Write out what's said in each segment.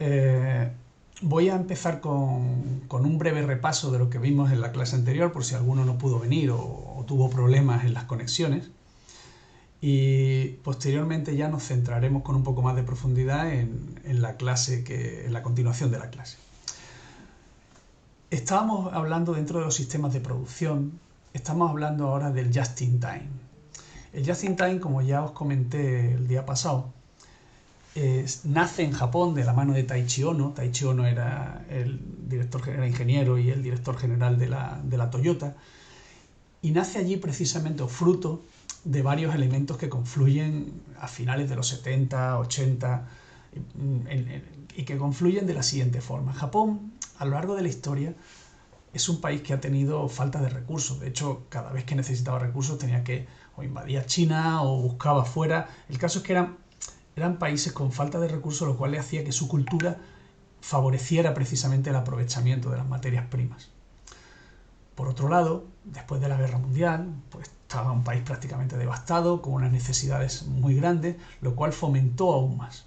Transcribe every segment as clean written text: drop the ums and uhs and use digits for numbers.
Eh, Voy a empezar con un breve repaso de lo que vimos en la clase anterior, por si alguno no pudo venir o tuvo problemas en las conexiones. Y posteriormente ya nos centraremos con un poco más de profundidad en la clase, en la continuación de la clase. Estábamos hablando dentro de los sistemas de producción, estamos hablando ahora del just-in-time. El just-in-time, como ya os comenté el día pasado, nace en Japón de la mano de Taiichi Ohno. Taiichi Ohno era el director, era ingeniero y el director general de la Toyota, y nace allí precisamente fruto de varios elementos que confluyen a finales de los 70, 80 y que confluyen de la siguiente forma. Japón, a lo largo de la historia, es un país que ha tenido falta de recursos. De hecho, cada vez que necesitaba recursos tenía que o invadir China o buscaba fuera. El caso es que eran países con falta de recursos, lo cual le hacía que su cultura favoreciera precisamente el aprovechamiento de las materias primas. Por otro lado, después de la Guerra Mundial, pues estaba un país prácticamente devastado, con unas necesidades muy grandes, lo cual fomentó aún más.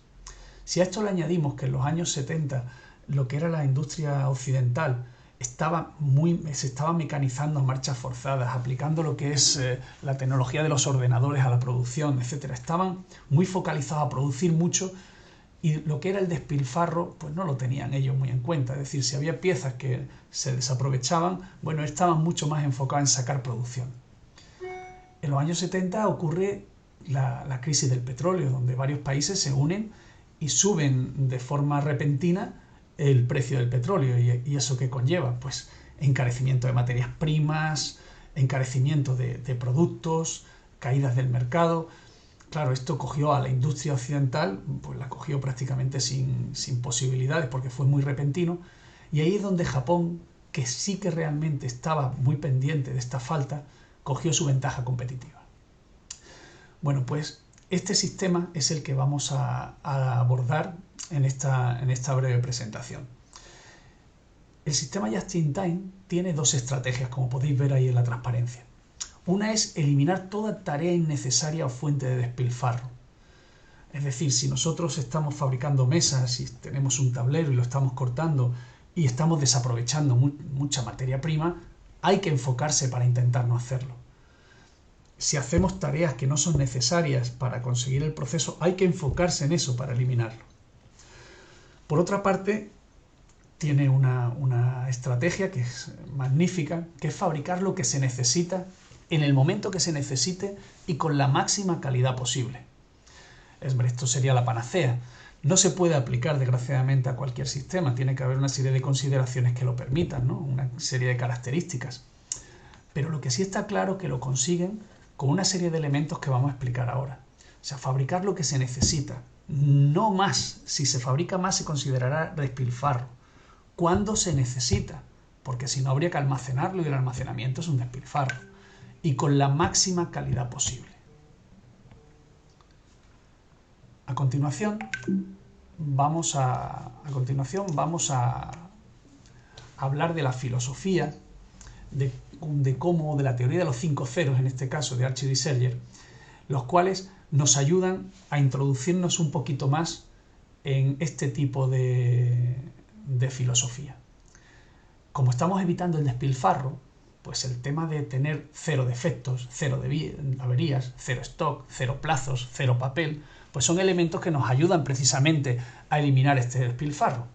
Si a esto le añadimos que en los años 70 lo que era la industria occidental se estaba mecanizando a marchas forzadas, aplicando lo que es la tecnología de los ordenadores a la producción, etc. Estaban muy focalizados a producir mucho, y lo que era el despilfarro, pues no lo tenían ellos muy en cuenta. Es decir, si había piezas que se desaprovechaban, bueno, estaban mucho más enfocados en sacar producción. En los años 70 ocurre la crisis del petróleo, donde varios países se unen y suben de forma repentina el precio del petróleo. ¿Y eso qué conlleva? Pues encarecimiento de materias primas, encarecimiento de productos, caídas del mercado. Claro, esto cogió a la industria occidental, pues la cogió prácticamente sin posibilidades, porque fue muy repentino. Y ahí es donde Japón, que sí que realmente estaba muy pendiente de esta falta, cogió su ventaja competitiva. Bueno, pues este sistema es el que vamos a abordar en esta breve presentación. El sistema Just-in-Time tiene dos estrategias, como podéis ver ahí en la transparencia. Una es eliminar toda tarea innecesaria o fuente de despilfarro. Es decir, si nosotros estamos fabricando mesas y tenemos un tablero y lo estamos cortando y estamos desaprovechando mucha materia prima, hay que enfocarse para intentar no hacerlo. Si hacemos tareas que no son necesarias para conseguir el proceso, hay que enfocarse en eso para eliminarlo. Por otra parte, tiene una estrategia que es magnífica, que es fabricar lo que se necesita en el momento que se necesite y con la máxima calidad posible. Esto sería la panacea. No se puede aplicar, desgraciadamente, a cualquier sistema. Tiene que haber una serie de consideraciones que lo permitan, ¿no? Una serie de características. Pero lo que sí está claro es que lo consiguen con una serie de elementos que vamos a explicar ahora. O sea, fabricar lo que se necesita, no más. Si se fabrica más, se considerará despilfarro. ¿Cuándo se necesita? Porque si no, habría que almacenarlo, y el almacenamiento es un despilfarro. Y con la máxima calidad posible. A continuación vamos a hablar de la filosofía, de la teoría de los 5 ceros, en este caso de Archie Serger, los cuales nos ayudan a introducirnos un poquito más en este tipo de filosofía. Como estamos evitando el despilfarro, pues el tema de tener 0 defectos, 0 averías, 0 stock, 0 plazos, 0 papel, pues son elementos que nos ayudan precisamente a eliminar este despilfarro.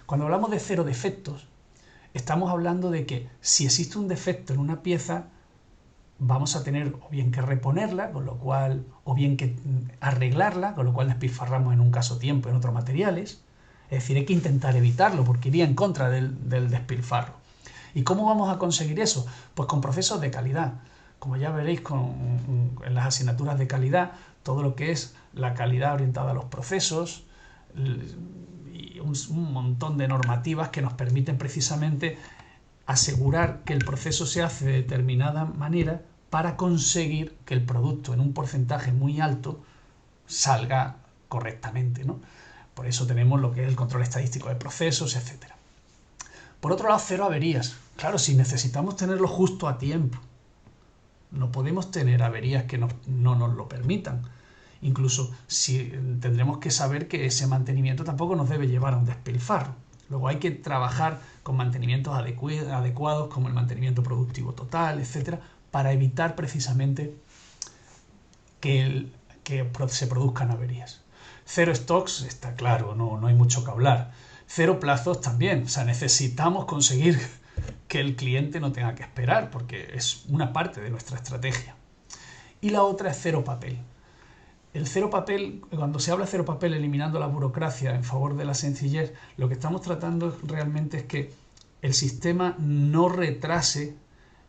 Cuando hablamos de 0 defectos, estamos hablando de que si existe un defecto en una pieza, vamos a tener o bien que reponerla, o bien que arreglarla, con lo cual despilfarramos en un caso tiempo, en otros materiales. Es decir, hay que intentar evitarlo porque iría en contra del despilfarro. ¿Y cómo vamos a conseguir eso? Pues con procesos de calidad. Como ya veréis en las asignaturas de calidad, todo lo que es la calidad orientada a los procesos y un montón de normativas que nos permiten precisamente asegurar que el proceso se hace de determinada manera para conseguir que el producto en un porcentaje muy alto salga correctamente, ¿no? Por eso tenemos lo que es el control estadístico de procesos, etc. Por otro lado, 0 averías. Claro, si necesitamos tenerlo justo a tiempo, no podemos tener averías que no nos lo permitan. Incluso si tendremos que saber que ese mantenimiento tampoco nos debe llevar a un despilfarro. Luego hay que trabajar con mantenimientos adecuados, como el mantenimiento productivo total, etcétera, para evitar precisamente que se produzcan averías. Cero stocks está claro, no hay mucho que hablar. Cero plazos también, o sea, necesitamos conseguir que el cliente no tenga que esperar, porque es una parte de nuestra estrategia. Y la otra es cero papel. El cero papel, cuando se habla de cero papel eliminando la burocracia en favor de la sencillez, lo que estamos tratando realmente es que el sistema no retrase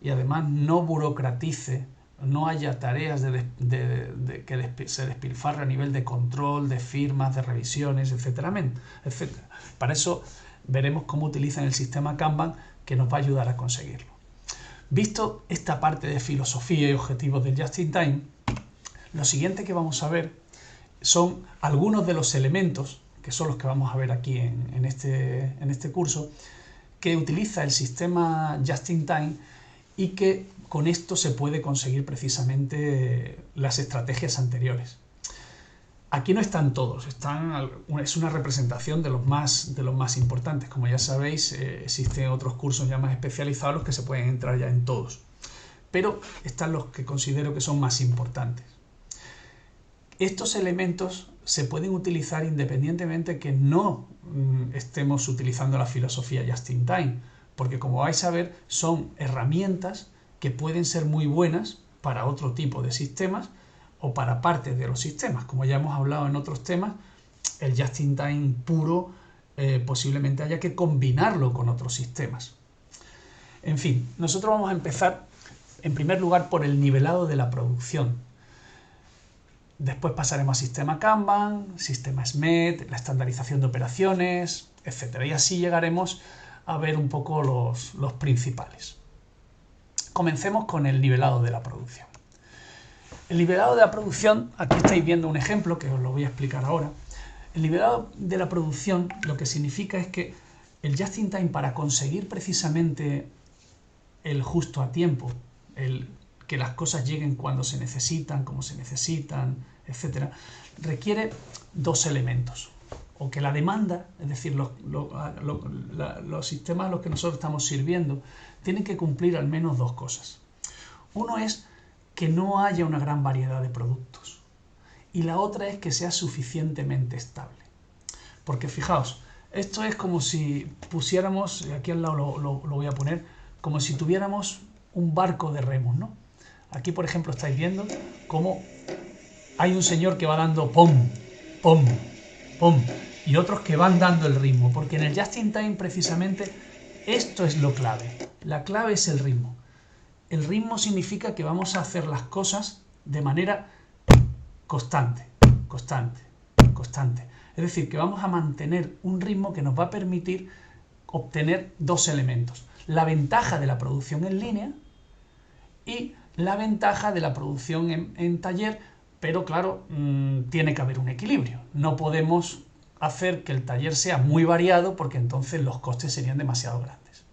y además no burocratice, no haya tareas que se despilfarre a nivel de control, de firmas, de revisiones, etcétera. Para eso veremos cómo utilizan el sistema Kanban, que nos va a ayudar a conseguirlo. Visto esta parte de filosofía y objetivos del Just in Time, lo siguiente que vamos a ver son algunos de los elementos, que son los que vamos a ver aquí en este curso, que utiliza el sistema Just in Time y que con esto se puede conseguir precisamente las estrategias anteriores. Aquí no están todos, es una representación de los más importantes. Como ya sabéis, existen otros cursos ya más especializados los que se pueden entrar ya en todos. Pero están los que considero que son más importantes. Estos elementos se pueden utilizar independientemente que no estemos utilizando la filosofía Just in Time, porque como vais a ver, son herramientas que pueden ser muy buenas para otro tipo de sistemas o para partes de los sistemas. Como ya hemos hablado en otros temas, el Just in Time puro posiblemente haya que combinarlo con otros sistemas. En fin, nosotros vamos a empezar en primer lugar por el nivelado de la producción. Después pasaremos a sistema Kanban, sistema SMED, la estandarización de operaciones, etc. Y así llegaremos a ver un poco los principales. Comencemos con el nivelado de la producción. El nivelado de la producción, aquí estáis viendo un ejemplo que os lo voy a explicar ahora. El nivelado de la producción lo que significa es que el Just in Time, para conseguir precisamente el justo a tiempo, que las cosas lleguen cuando se necesitan, como se necesitan, etc., requiere dos elementos. O que la demanda, es decir, los sistemas a los que nosotros estamos sirviendo, tienen que cumplir al menos dos cosas. Uno es que no haya una gran variedad de productos. Y la otra es que sea suficientemente estable. Porque fijaos, esto es como si pusiéramos, aquí al lado lo voy a poner, como si tuviéramos un barco de remos, ¿no? Aquí, por ejemplo, estáis viendo cómo hay un señor que va dando pom, pom, pom, y otros que van dando el ritmo, porque en el Just in Time precisamente esto es lo clave. La clave es el ritmo. El ritmo significa que vamos a hacer las cosas de manera constante, constante, constante. Es decir, que vamos a mantener un ritmo que nos va a permitir obtener dos elementos. La ventaja de la producción en línea y la ventaja de la producción en taller, pero claro, tiene que haber un equilibrio. No podemos hacer que el taller sea muy variado porque entonces los costes serían demasiado grandes.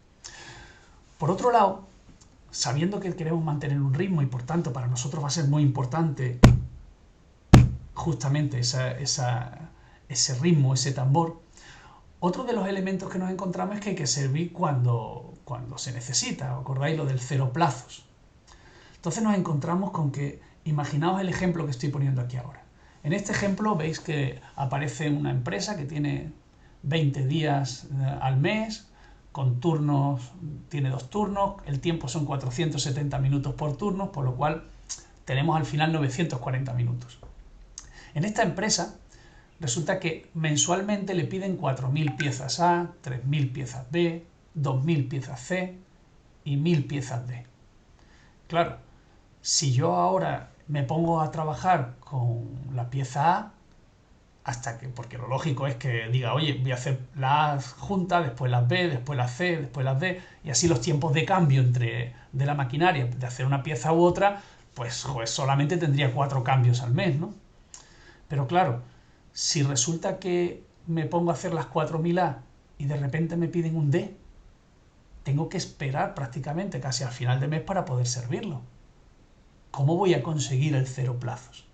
Por otro lado, sabiendo que queremos mantener un ritmo y por tanto para nosotros va a ser muy importante justamente ese ritmo, ese tambor, otro de los elementos que nos encontramos es que hay que servir cuando se necesita. ¿Acordáis lo del cero plazos? Entonces nos encontramos con que, imaginaos el ejemplo que estoy poniendo aquí ahora. En este ejemplo veis que aparece una empresa que tiene 20 días al mes, con turnos, tiene 2 turnos, el tiempo son 470 minutos por turno, por lo cual tenemos al final 940 minutos. En esta empresa resulta que mensualmente le piden 4.000 piezas A, 3.000 piezas B, 2.000 piezas C y 1.000 piezas D. Claro, si yo ahora me pongo a trabajar con la pieza A, porque lo lógico es que diga, oye, voy a hacer la A junta, después las B, después las C, después las D, y así los tiempos de cambio de la maquinaria, de hacer una pieza u otra, pues solamente tendría 4 cambios al mes, ¿no? Pero claro, si resulta que me pongo a hacer las 4.000 A y de repente me piden un D, tengo que esperar prácticamente casi al final de mes para poder servirlo. ¿Cómo voy a conseguir el cero plazos?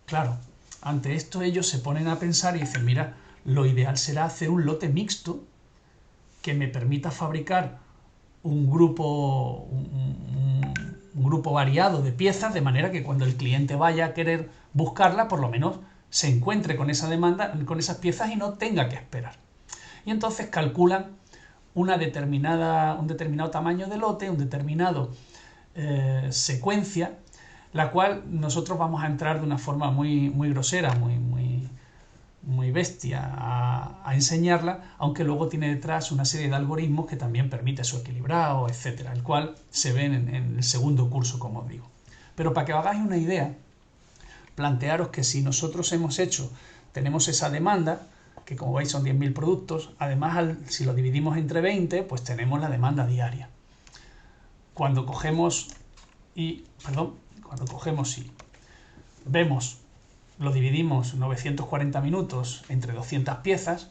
Claro, ante esto ellos se ponen a pensar y dicen, mira, lo ideal será hacer un lote mixto que me permita fabricar un grupo, un grupo variado de piezas, de manera que cuando el cliente vaya a querer buscarla, por lo menos se encuentre con esa demanda, con esas piezas y no tenga que esperar. Y entonces calculan un determinado tamaño de lote, un determinado secuencia, la cual nosotros vamos a entrar de una forma muy, muy grosera, muy bestia a enseñarla, aunque luego tiene detrás una serie de algoritmos que también permite su equilibrado, etcétera, el cual se ven en el segundo curso, como os digo. Pero para que os hagáis una idea, plantearos que si nosotros tenemos esa demanda, que como veis son 10.000 productos, además si lo dividimos entre 20, pues tenemos la demanda diaria. Cuando cogemos y vemos, lo dividimos 940 minutos entre 200 piezas,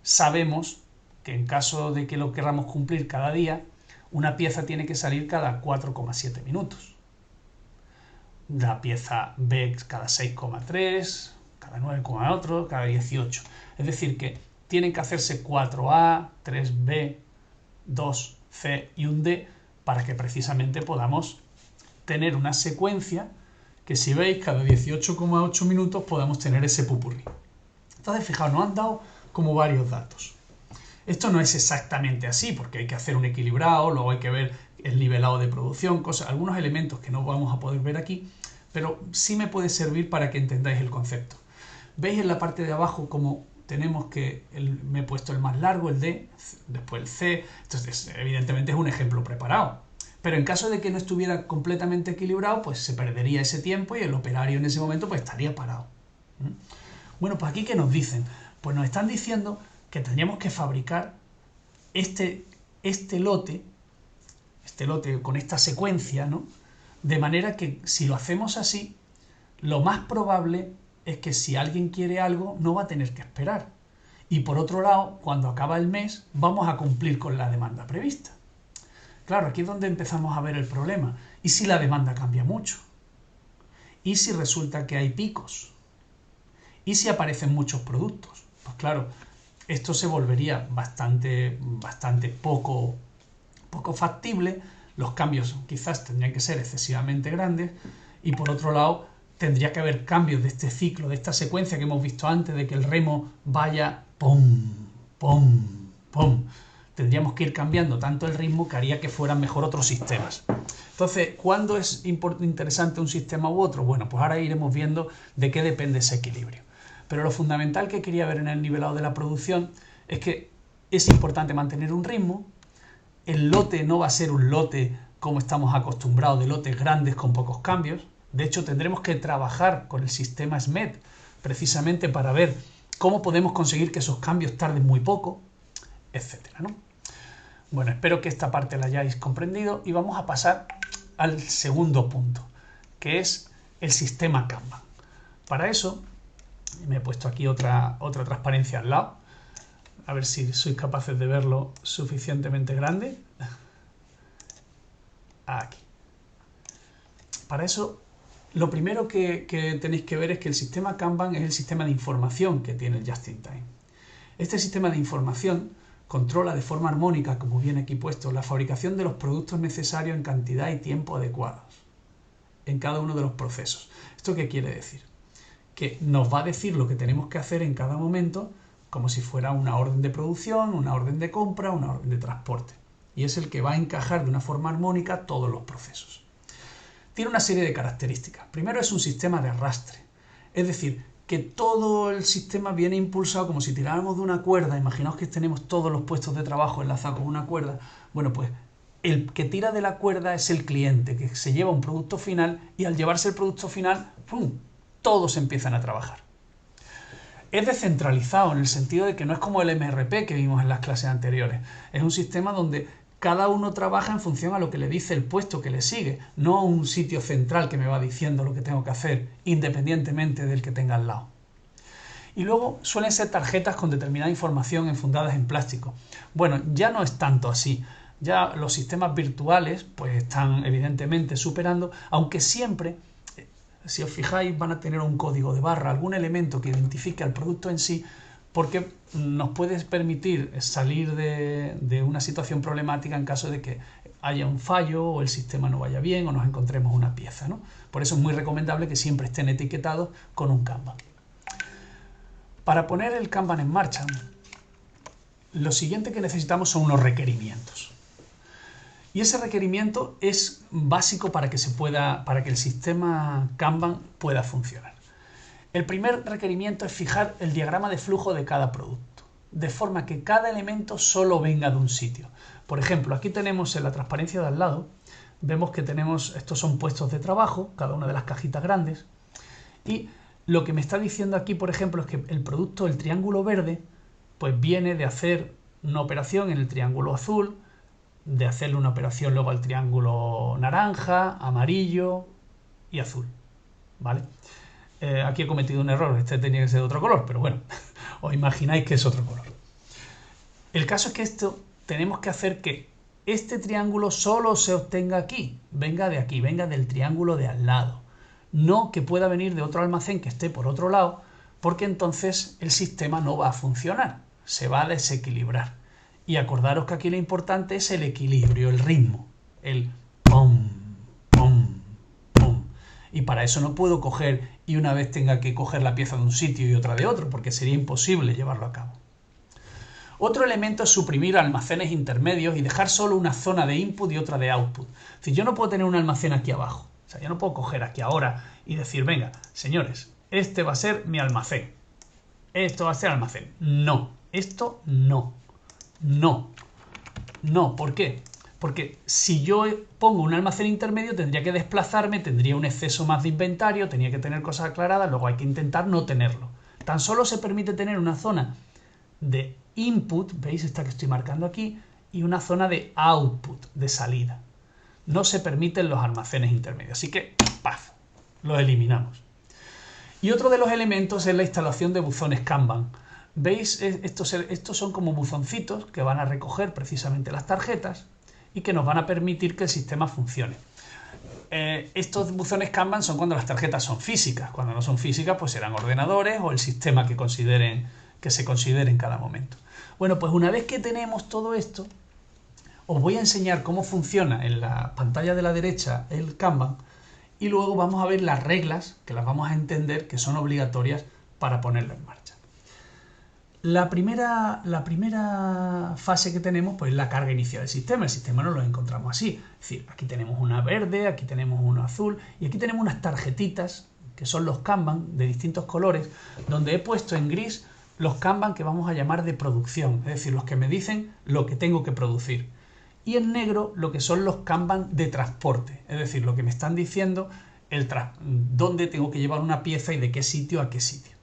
sabemos que en caso de que lo queramos cumplir cada día, una pieza tiene que salir cada 4,7 minutos. La pieza B cada 6,3, cada 9,8, cada 18. Es decir, que tienen que hacerse 4A, 3B, 2C y un D para que precisamente podamos tener una secuencia que, si veis, cada 18,8 minutos podamos tener ese pupurrí. Entonces, fijaos, nos han dado como varios datos. Esto no es exactamente así, porque hay que hacer un equilibrado, luego hay que ver el nivelado de producción, algunos elementos que no vamos a poder ver aquí, pero sí me puede servir para que entendáis el concepto. Veis en la parte de abajo como tenemos que me he puesto el más largo, el D, después el C, entonces evidentemente es un ejemplo preparado. Pero en caso de que no estuviera completamente equilibrado, pues se perdería ese tiempo y el operario en ese momento pues estaría parado. Bueno, pues aquí ¿qué nos dicen? Pues nos están diciendo que tendríamos que fabricar este lote con esta secuencia, ¿no? De manera que si lo hacemos así, lo más probable es que si alguien quiere algo no va a tener que esperar. Y por otro lado, cuando acaba el mes, vamos a cumplir con la demanda prevista. Claro, aquí es donde empezamos a ver el problema. ¿Y si la demanda cambia mucho? ¿Y si resulta que hay picos? ¿Y si aparecen muchos productos? Pues claro, esto se volvería bastante poco factible. Los cambios quizás tendrían que ser excesivamente grandes. Y por otro lado, tendría que haber cambios de este ciclo, de esta secuencia que hemos visto antes, de que el remo vaya pom, pom, pom. Tendríamos que ir cambiando tanto el ritmo que haría que fueran mejor otros sistemas. Entonces, ¿cuándo es interesante un sistema u otro? Bueno, pues ahora iremos viendo de qué depende ese equilibrio. Pero lo fundamental que quería ver en el nivelado de la producción es que es importante mantener un ritmo. El lote no va a ser un lote como estamos acostumbrados, de lotes grandes con pocos cambios. De hecho, tendremos que trabajar con el sistema SMED precisamente para ver cómo podemos conseguir que esos cambios tarden muy poco, etcétera, ¿no? Bueno, espero que esta parte la hayáis comprendido y vamos a pasar al segundo punto, que es el sistema Kanban. Para eso, me he puesto aquí otra transparencia al lado, a ver si sois capaces de verlo suficientemente grande. Aquí. Para eso, lo primero que tenéis que ver es que el sistema Kanban es el sistema de información que tiene el Just in Time. Este sistema de información controla de forma armónica, como viene aquí puesto, la fabricación de los productos necesarios en cantidad y tiempo adecuados en cada uno de los procesos. ¿Esto qué quiere decir? Que nos va a decir lo que tenemos que hacer en cada momento, como si fuera una orden de producción, una orden de compra, una orden de transporte. Y es el que va a encajar de una forma armónica todos los procesos. Tiene una serie de características. Primero, es un sistema de arrastre. Es decir, que todo el sistema viene impulsado como si tiráramos de una cuerda. Imaginaos que tenemos todos los puestos de trabajo enlazados con una cuerda. Bueno, pues el que tira de la cuerda es el cliente, que se lleva un producto final y al llevarse el producto final, ¡pum!, todos empiezan a trabajar. Es descentralizado en el sentido de que no es como el MRP que vimos en las clases anteriores. Es un sistema donde cada uno trabaja en función a lo que le dice el puesto que le sigue, no un sitio central que me va diciendo lo que tengo que hacer, independientemente del que tenga al lado. Y luego suelen ser tarjetas con determinada información enfundadas en plástico. Bueno, ya no es tanto así. Ya los sistemas virtuales pues están evidentemente superando, aunque siempre si os fijáis, van a tener un código de barra, algún elemento que identifique al producto en sí, porque nos puede permitir salir de una situación problemática en caso de que haya un fallo o el sistema no vaya bien o nos encontremos una pieza, ¿no? Por eso es muy recomendable que siempre estén etiquetados con un Kanban. Para poner el Kanban en marcha, lo siguiente que necesitamos son unos requerimientos. Y ese requerimiento es básico para que el sistema Kanban pueda funcionar. El primer requerimiento es fijar el diagrama de flujo de cada producto, de forma que cada elemento solo venga de un sitio. Por ejemplo, aquí tenemos en la transparencia de al lado, vemos que estos son puestos de trabajo, cada una de las cajitas grandes, y lo que me está diciendo aquí, por ejemplo, es que el producto, el triángulo verde, pues viene de hacer una operación en el triángulo azul, de hacerle una operación luego al triángulo naranja, amarillo y azul, ¿vale? Aquí he cometido un error, este tenía que ser de otro color, pero bueno, os imagináis que es otro color. El caso es que esto tenemos que hacer que este triángulo solo se obtenga aquí, venga de aquí, venga del triángulo de al lado, no que pueda venir de otro almacén que esté por otro lado, porque entonces el sistema no va a funcionar, se va a desequilibrar. Y acordaros que aquí lo importante es el equilibrio, el ritmo, el pom, pom, pom. Y para eso no puedo coger y una vez tenga que coger la pieza de un sitio y otra de otro, porque sería imposible llevarlo a cabo. Otro elemento es suprimir almacenes intermedios y dejar solo una zona de input y otra de output. Es decir, yo no puedo tener un almacén aquí abajo. O sea, yo no puedo coger aquí ahora y decir, venga, señores, este va a ser mi almacén. Esto va a ser almacén. No, esto no. No. No, ¿por qué? Porque si yo pongo un almacén intermedio tendría que desplazarme, tendría un exceso más de inventario, tenía que tener cosas aclaradas, luego hay que intentar no tenerlo. Tan solo se permite tener una zona de input, ¿veis esta que estoy marcando aquí? Y una zona de output, de salida. No se permiten los almacenes intermedios, así que, ¡paf!, los eliminamos. Y otro de los elementos es la instalación de buzones Kanban. ¿Veis? Estos son como buzoncitos que van a recoger precisamente las tarjetas y que nos van a permitir que el sistema funcione. Estos buzones Kanban son cuando las tarjetas son físicas. Cuando no son físicas, pues serán ordenadores o el sistema que se considere en cada momento. Bueno, pues una vez que tenemos todo esto, os voy a enseñar cómo funciona en la pantalla de la derecha el Kanban y luego vamos a ver las reglas, que las vamos a entender, que son obligatorias para ponerlo en marcha. La primera fase que tenemos pues, es la carga inicial del sistema. El sistema nos lo encontramos así. Es decir, aquí tenemos una verde, aquí tenemos una azul y aquí tenemos unas tarjetitas, que son los Kanban de distintos colores, donde he puesto en gris los Kanban que vamos a llamar de producción, es decir, los que me dicen lo que tengo que producir. Y en negro lo que son los Kanban de transporte, es decir, lo que me están diciendo dónde tengo que llevar una pieza y de qué sitio a qué sitio.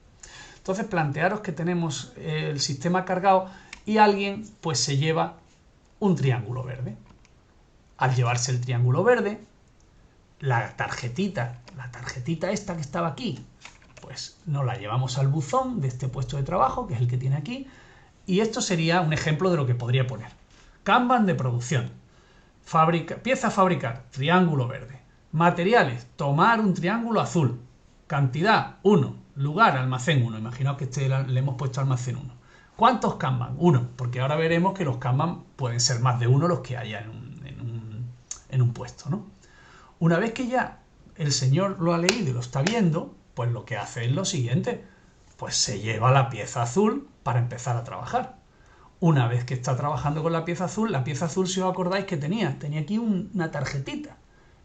Entonces plantearos que tenemos el sistema cargado y alguien pues se lleva un triángulo verde. Al llevarse el triángulo verde, la tarjetita esta que estaba aquí, pues nos la llevamos al buzón de este puesto de trabajo, que es el que tiene aquí, y esto sería un ejemplo de lo que podría poner. Kanban de producción. Pieza a fabricar, triángulo verde. Materiales, tomar un triángulo azul. Cantidad, 1. Lugar, almacén 1. Imaginaos que le hemos puesto almacén 1. ¿Cuántos Kanban? 1, porque ahora veremos que los Kanban pueden ser más de uno los que haya en un puesto, ¿no? Una vez que ya el señor lo ha leído y lo está viendo, pues lo que hace es lo siguiente. Pues se lleva la pieza azul para empezar a trabajar. Una vez que está trabajando con la pieza azul, si os acordáis que tenía aquí una tarjetita.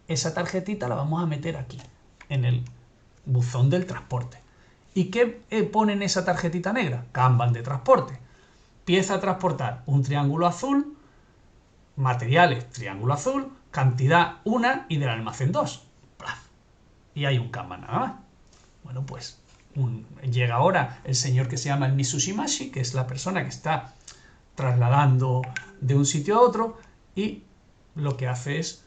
Esa tarjetita la vamos a meter aquí, en el buzón del transporte. ¿Y qué pone en esa tarjetita negra? Kanban de transporte. Pieza a transportar, un triángulo azul, materiales, triángulo azul, cantidad 1 y del almacén 2. ¡Plaf! Y hay un Kanban nada más. Bueno, pues llega ahora el señor que se llama el Mitsushimashi, que es la persona que está trasladando de un sitio a otro, y lo que hace es,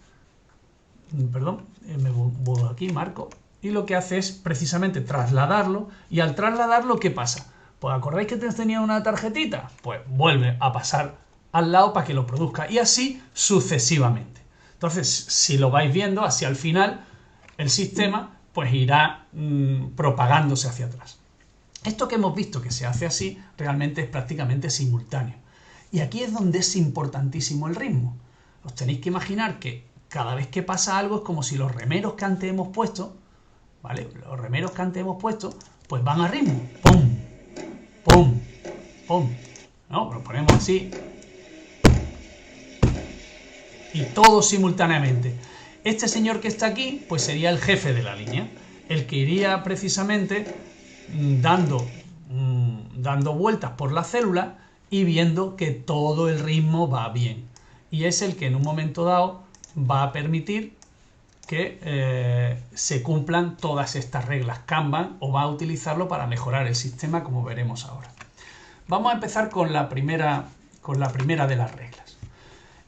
perdón, me voy aquí, marco, y lo que hace es precisamente trasladarlo, y al trasladarlo, ¿qué pasa? Pues acordáis que tenía una tarjetita, pues vuelve a pasar al lado para que lo produzca, y así sucesivamente. Entonces, si lo vais viendo, hacia el final, el sistema pues irá propagándose hacia atrás. Esto que hemos visto que se hace así, realmente es prácticamente simultáneo. Y aquí es donde es importantísimo el ritmo. Os tenéis que imaginar que cada vez que pasa algo es como si los remeros que antes hemos puesto, ¿vale? Los remeros que antes hemos puesto, pues van a ritmo. ¡Pum! ¡Pum! ¡Pum! ¿No? Lo ponemos así. Y todo simultáneamente. Este señor que está aquí, pues sería el jefe de la línea. El que iría precisamente dando vueltas por la célula y viendo que todo el ritmo va bien. Y es el que en un momento dado va a permitir que se cumplan todas estas reglas Kanban, o va a utilizarlo para mejorar el sistema, como veremos ahora. Vamos a empezar con la primera de las reglas.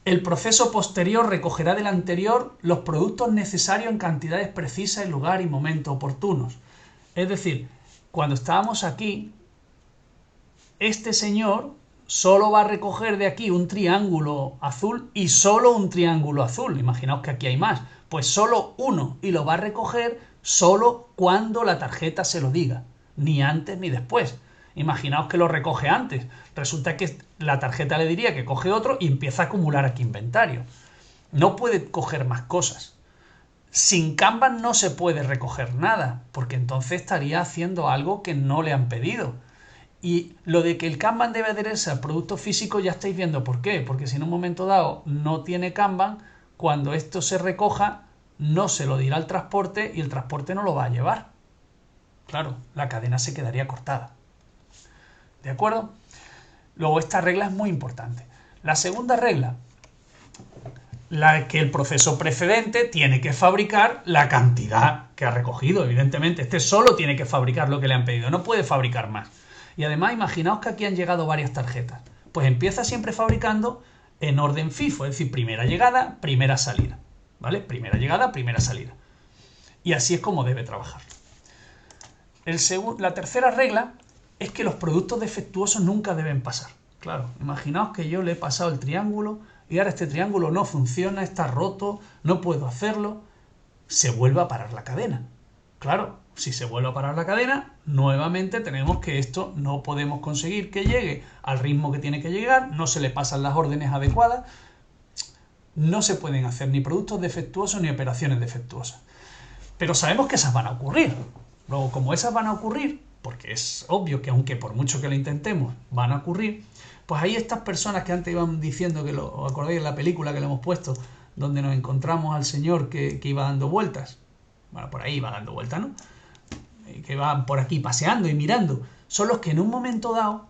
El proceso posterior recogerá del anterior los productos necesarios en cantidades precisas, en lugar y momento oportunos. Es decir, cuando estábamos aquí, este señor solo va a recoger de aquí un triángulo azul y solo un triángulo azul. Imaginaos que aquí hay más. Pues solo uno, y lo va a recoger solo cuando la tarjeta se lo diga, ni antes ni después. Imaginaos que lo recoge antes. Resulta que la tarjeta le diría que coge otro y empieza a acumular aquí inventario. No puede coger más cosas. Sin Kanban no se puede recoger nada, porque entonces estaría haciendo algo que no le han pedido. Y lo de que el Kanban debe adherirse al producto físico ya estáis viendo por qué. Porque si en un momento dado no tiene Kanban, cuando esto se recoja, no se lo dirá al transporte y el transporte no lo va a llevar. Claro, la cadena se quedaría cortada. ¿De acuerdo? Luego, esta regla es muy importante. La segunda regla, la que el proceso precedente tiene que fabricar la cantidad que ha recogido. Evidentemente, este solo tiene que fabricar lo que le han pedido, no puede fabricar más. Y además, imaginaos que aquí han llegado varias tarjetas. Pues empieza siempre fabricando en orden FIFO, es decir, primera llegada, primera salida. ¿Vale? Primera llegada, primera salida. Y así es como debe trabajar. La tercera regla es que los productos defectuosos nunca deben pasar. Claro, imaginaos que yo le he pasado el triángulo y ahora este triángulo no funciona, está roto, no puedo hacerlo. Se vuelve a parar la cadena. Claro, si se vuelve a parar la cadena, nuevamente tenemos que esto no podemos conseguir que llegue al ritmo que tiene que llegar, no se le pasan las órdenes adecuadas, no se pueden hacer ni productos defectuosos ni operaciones defectuosas. Pero sabemos que esas van a ocurrir. Luego, como esas van a ocurrir, porque es obvio que aunque por mucho que lo intentemos, van a ocurrir, pues hay estas personas que antes iban diciendo, que ¿os acordáis en la película que le hemos puesto, donde nos encontramos al señor que iba dando vueltas? Bueno, por ahí va dando vueltas, ¿no? Que van por aquí paseando y mirando. Son los que en un momento dado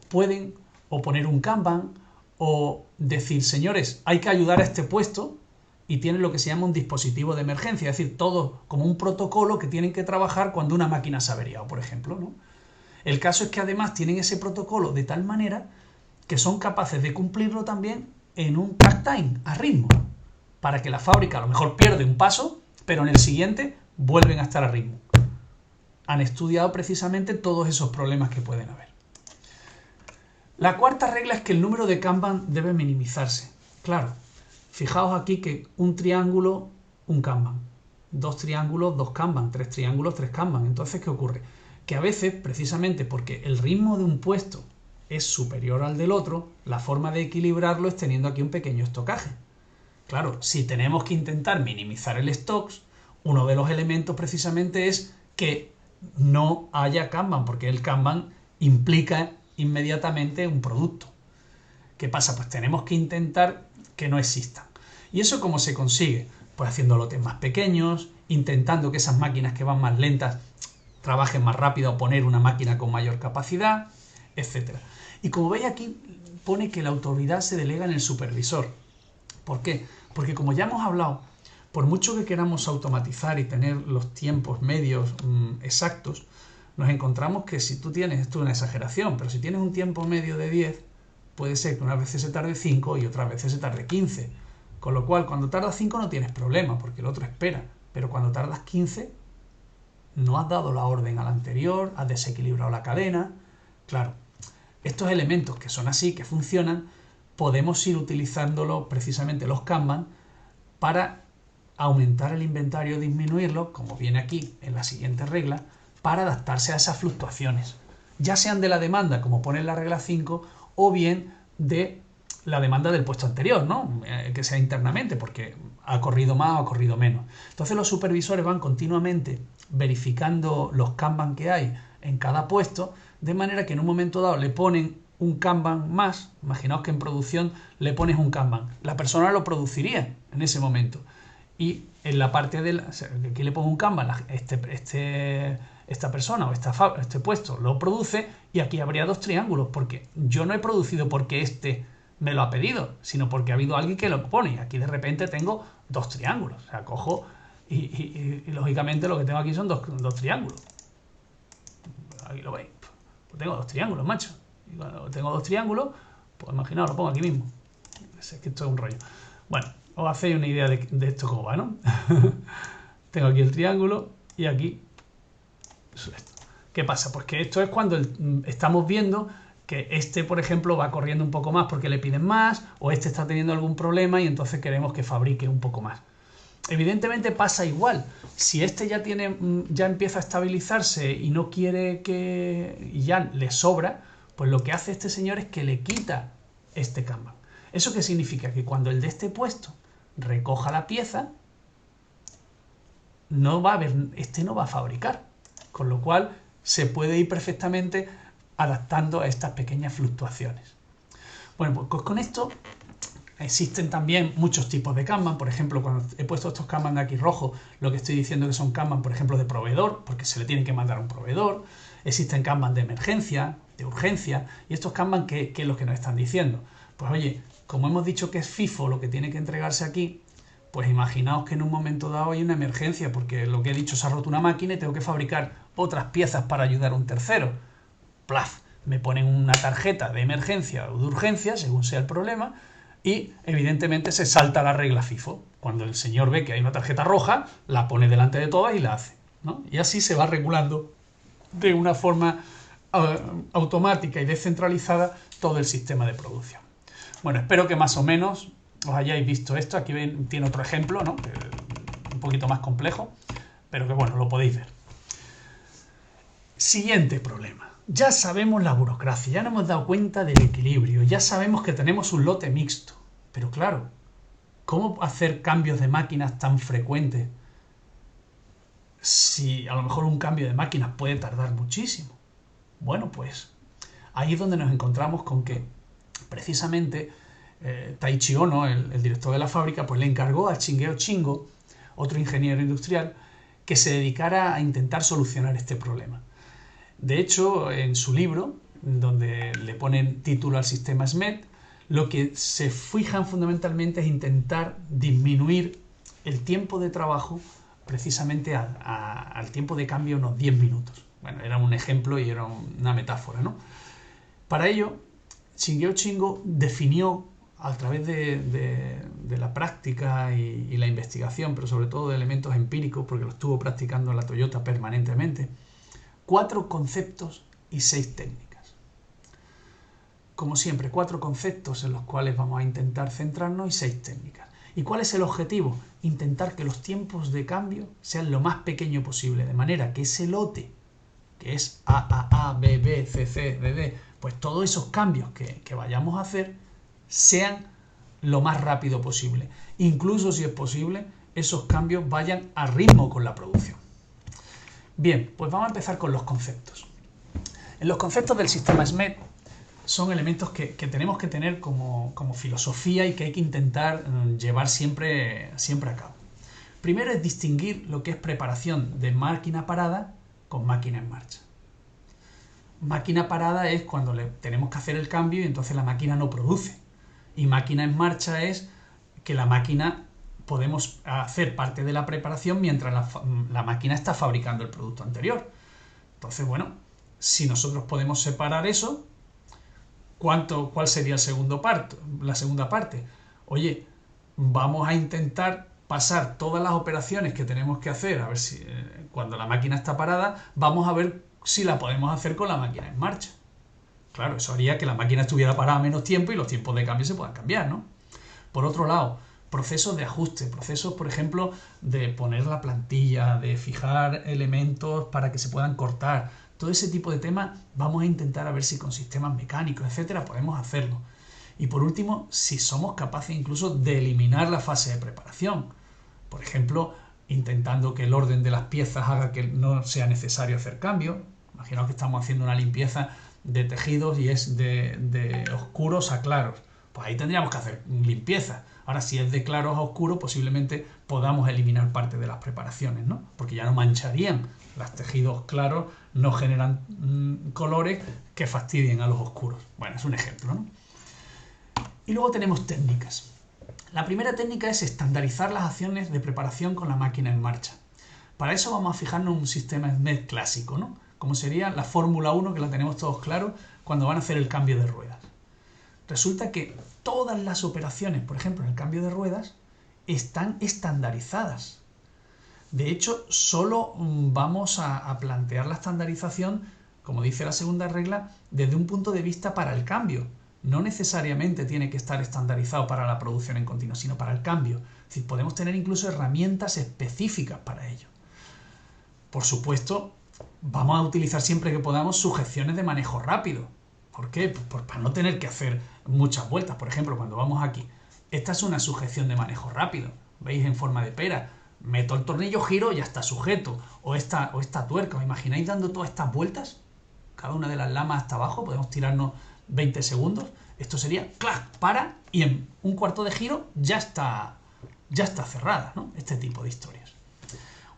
pueden o poner un Kanban o decir, señores, hay que ayudar a este puesto, y tienen lo que se llama un dispositivo de emergencia, es decir, todo como un protocolo que tienen que trabajar cuando una máquina se ha averiado, por ejemplo, ¿no? El caso es que además tienen ese protocolo de tal manera que son capaces de cumplirlo también en un track time, a ritmo, para que la fábrica a lo mejor pierde un paso, pero en el siguiente vuelven a estar a ritmo. Han estudiado precisamente todos esos problemas que pueden haber. La cuarta regla es que el número de Kanban debe minimizarse. Claro, fijaos aquí que un triángulo, un Kanban. Dos triángulos, dos Kanban. Tres triángulos, tres Kanban. Entonces, ¿qué ocurre? Que a veces, precisamente porque el ritmo de un puesto es superior al del otro, la forma de equilibrarlo es teniendo aquí un pequeño estocaje. Claro, si tenemos que intentar minimizar el stocks, uno de los elementos precisamente es que no haya Kanban, porque el Kanban implica inmediatamente un producto. ¿Qué pasa? Pues tenemos que intentar que no existan. ¿Y eso cómo se consigue? Pues haciendo lotes más pequeños, intentando que esas máquinas que van más lentas trabajen más rápido, o poner una máquina con mayor capacidad, etc. Y como veis aquí, pone que la autoridad se delega en el supervisor. ¿Por qué? Porque como ya hemos hablado, por mucho que queramos automatizar y tener los tiempos medios exactos, nos encontramos que si tú tienes, esto es una exageración, pero si tienes un tiempo medio de 10, puede ser que unas veces se tarde 5 y otras veces se tarde 15. Con lo cual, cuando tardas 5 no tienes problema, porque el otro espera. Pero cuando tardas 15, no has dado la orden al anterior, has desequilibrado la cadena. Claro, estos elementos que son así, que funcionan, podemos ir utilizándolo precisamente los Kanban para aumentar el inventario, disminuirlo, como viene aquí en la siguiente regla, para adaptarse a esas fluctuaciones, ya sean de la demanda, como pone en la regla 5, o bien de la demanda del puesto anterior, ¿no? Que sea internamente, porque ha corrido más o ha corrido menos. Entonces los supervisores van continuamente verificando los Kanban que hay en cada puesto, de manera que en un momento dado le ponen un Kanban más. Imaginaos que en producción le pones un Kanban. La persona lo produciría en ese momento. Y en la parte de aquí le pongo un Kanban, esta persona o este puesto lo produce, y aquí habría dos triángulos, porque yo no he producido porque este me lo ha pedido, sino porque ha habido alguien que lo pone. Y aquí de repente tengo dos triángulos. O sea, cojo y lógicamente lo que tengo aquí son dos triángulos. Aquí lo veis. Pues tengo dos triángulos, macho. Y cuando tengo dos triángulos, pues imaginaos, lo pongo aquí mismo. Es que esto es un rollo. Bueno, os hacéis una idea de esto cómo va, ¿no? Tengo aquí el triángulo y aquí esto. ¿Qué pasa? Pues que esto es cuando estamos viendo que este, por ejemplo, va corriendo un poco más porque le piden más, o este está teniendo algún problema y entonces queremos que fabrique un poco más. Evidentemente pasa igual. Si este ya empieza a estabilizarse y no quiere y ya le sobra, pues lo que hace este señor es que le quita este Kanban. ¿Eso qué significa? Que cuando el de este puesto recoja la pieza, no va a fabricar. Con lo cual se puede ir perfectamente adaptando a estas pequeñas fluctuaciones. Bueno, pues con esto existen también muchos tipos de Kanban. Por ejemplo, cuando he puesto estos Kanban de aquí rojos, lo que estoy diciendo que son Kanban, por ejemplo, de proveedor, porque se le tiene que mandar a un proveedor. Existen Kanban de emergencia, de urgencia. ¿Y estos Kanban qué es lo que nos están diciendo? Pues oye, como hemos dicho que es FIFO lo que tiene que entregarse aquí, pues imaginaos que en un momento dado hay una emergencia, porque lo que he dicho, se ha roto una máquina y tengo que fabricar otras piezas para ayudar a un tercero. ¡Plaf! Me ponen una tarjeta de emergencia o de urgencia, según sea el problema, y evidentemente se salta la regla FIFO. Cuando el señor ve que hay una tarjeta roja, la pone delante de todas y la hace, ¿no? Y así se va regulando de una forma automática y descentralizada todo el sistema de producción. Bueno, espero que más o menos os hayáis visto esto. Aquí tiene otro ejemplo, ¿no? Un poquito más complejo, pero que bueno, lo podéis ver. Siguiente problema. Ya sabemos la burocracia, ya nos hemos dado cuenta del equilibrio, ya sabemos que tenemos un lote mixto. Pero claro, ¿cómo hacer cambios de máquinas tan frecuentes si a lo mejor un cambio de máquinas puede tardar muchísimo? Bueno, pues ahí es donde nos encontramos con que precisamente Taichi Ono, el director de la fábrica, pues le encargó a Shingeo Shingo, otro ingeniero industrial, que se dedicara a intentar solucionar este problema. De hecho, en su libro, donde le ponen título al sistema SMET, lo que se fijan fundamentalmente es intentar disminuir el tiempo de trabajo precisamente al tiempo de cambio unos 10 minutos. Bueno, era un ejemplo y era una metáfora, ¿no? Para ello, Shingeo Shingo definió a través de la práctica y la investigación, pero sobre todo de elementos empíricos, porque lo estuvo practicando en la Toyota permanentemente, 4 conceptos y 6 técnicas. Como siempre, 4 conceptos en los cuales vamos a intentar centrarnos y 6 técnicas. ¿Y cuál es el objetivo? Intentar que los tiempos de cambio sean lo más pequeño posible, de manera que ese lote, que es A, B, B, C, C, D, D, pues todos esos cambios que vayamos a hacer sean lo más rápido posible. Incluso, si es posible, esos cambios vayan a ritmo con la producción. Bien, pues vamos a empezar con los conceptos. En los conceptos del sistema SMET son elementos que tenemos que tener como filosofía y que hay que intentar llevar siempre a cabo. Primero es distinguir lo que es preparación de máquina parada con máquina en marcha. Máquina parada es cuando tenemos que hacer el cambio y entonces la máquina no produce. Y máquina en marcha es que la máquina podemos hacer parte de la preparación mientras la máquina está fabricando el producto anterior. Entonces, bueno, si nosotros podemos separar eso, ¿cuál sería la segunda parte? Oye, vamos a intentar pasar todas las operaciones que tenemos que hacer, a ver si cuando la máquina está parada, vamos a ver si la podemos hacer con la máquina en marcha. Claro, eso haría que la máquina estuviera parada menos tiempo y los tiempos de cambio se puedan cambiar, ¿no? Por otro lado, procesos de ajuste, procesos, por ejemplo, de poner la plantilla, de fijar elementos para que se puedan cortar. Todo ese tipo de temas vamos a intentar a ver si con sistemas mecánicos, etcétera, podemos hacerlo. Y por último, si somos capaces incluso de eliminar la fase de preparación. Por ejemplo, intentando que el orden de las piezas haga que no sea necesario hacer cambios. Imaginaos que estamos haciendo una limpieza de tejidos y es de oscuros a claros. Pues ahí tendríamos que hacer limpieza. Ahora, si es de claros a oscuros, posiblemente podamos eliminar parte de las preparaciones, ¿no? Porque ya no mancharían. Los tejidos claros no generan colores que fastidien a los oscuros. Bueno, es un ejemplo, ¿no? Y luego tenemos técnicas. La primera técnica es estandarizar las acciones de preparación con la máquina en marcha. Para eso vamos a fijarnos en un sistema SMED clásico, ¿no? Como sería la Fórmula 1, que la tenemos todos claros, cuando van a hacer el cambio de ruedas. Resulta que todas las operaciones, por ejemplo, en el cambio de ruedas, están estandarizadas. De hecho, solo vamos a plantear la estandarización, como dice la segunda regla, desde un punto de vista para el cambio. No necesariamente tiene que estar estandarizado para la producción en continuo, sino para el cambio. Es decir, podemos tener incluso herramientas específicas para ello. Por supuesto, vamos a utilizar siempre que podamos sujeciones de manejo rápido. ¿Por qué? Pues para no tener que hacer muchas vueltas. Por ejemplo, cuando vamos aquí, esta es una sujeción de manejo rápido. ¿Veis? En forma de pera. Meto el tornillo, giro y ya está sujeto. O esta tuerca. ¿Os imagináis dando todas estas vueltas? Cada una de las lamas hasta abajo. Podemos tirarnos 20 segundos. Esto sería clac, para, y en un cuarto de giro ya está cerrada, ¿no? Este tipo de historias.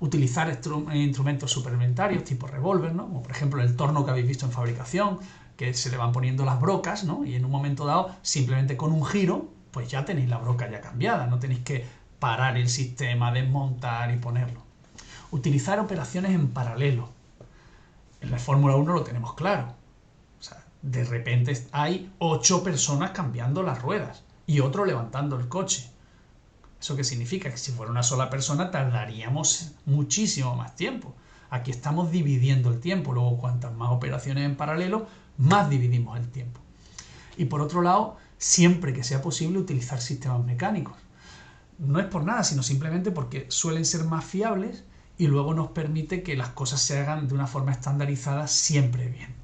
Utilizar instrumentos suplementarios tipo revólver, ¿no? Como por ejemplo el torno que habéis visto en fabricación, que se le van poniendo las brocas, ¿no? Y en un momento dado, simplemente con un giro, pues ya tenéis la broca ya cambiada, no tenéis que parar el sistema, desmontar y ponerlo. Utilizar operaciones en paralelo. En la Fórmula 1 lo tenemos claro. O sea, de repente hay 8 personas cambiando las ruedas y otro levantando el coche. ¿Eso qué significa? Que si fuera una sola persona tardaríamos muchísimo más tiempo. Aquí estamos dividiendo el tiempo. Luego, cuantas más operaciones en paralelo, más dividimos el tiempo. Y por otro lado, siempre que sea posible utilizar sistemas mecánicos. No es por nada, sino simplemente porque suelen ser más fiables y luego nos permite que las cosas se hagan de una forma estandarizada siempre bien.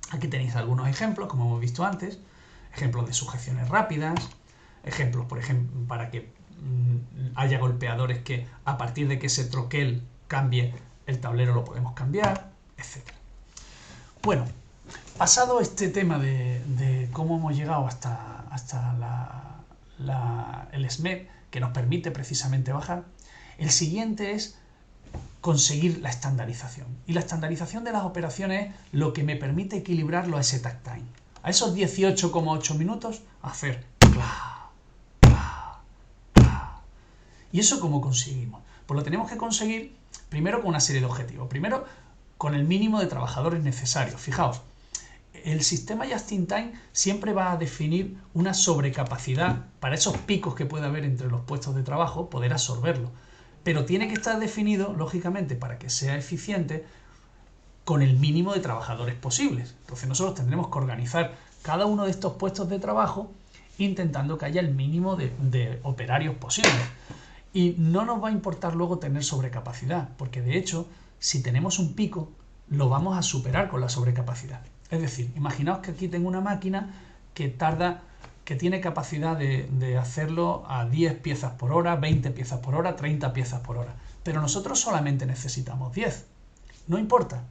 Aquí tenéis algunos ejemplos, como hemos visto antes. Ejemplos de sujeciones rápidas. Ejemplos, por ejemplo, para que haya golpeadores que a partir de que ese troquel cambie el tablero lo podemos cambiar, etc. Bueno, pasado este tema de cómo hemos llegado hasta el SMED, que nos permite precisamente bajar, el siguiente es conseguir la estandarización. Y la estandarización de las operaciones es lo que me permite equilibrar los set time. A esos 18,8 minutos, hacer clac. ¿Y eso cómo conseguimos? Pues lo tenemos que conseguir primero con una serie de objetivos. Primero, con el mínimo de trabajadores necesarios. Fijaos, el sistema Just-in-Time siempre va a definir una sobrecapacidad para esos picos que puede haber entre los puestos de trabajo, poder absorberlo. Pero tiene que estar definido, lógicamente, para que sea eficiente, con el mínimo de trabajadores posibles. Entonces nosotros tendremos que organizar cada uno de estos puestos de trabajo intentando que haya el mínimo de operarios posibles. Y no nos va a importar luego tener sobrecapacidad, porque de hecho, si tenemos un pico, lo vamos a superar con la sobrecapacidad. Es decir, imaginaos que aquí tengo una máquina que tiene capacidad de hacerlo a 10 piezas por hora, 20 piezas por hora, 30 piezas por hora. Pero nosotros solamente necesitamos 10. No importa.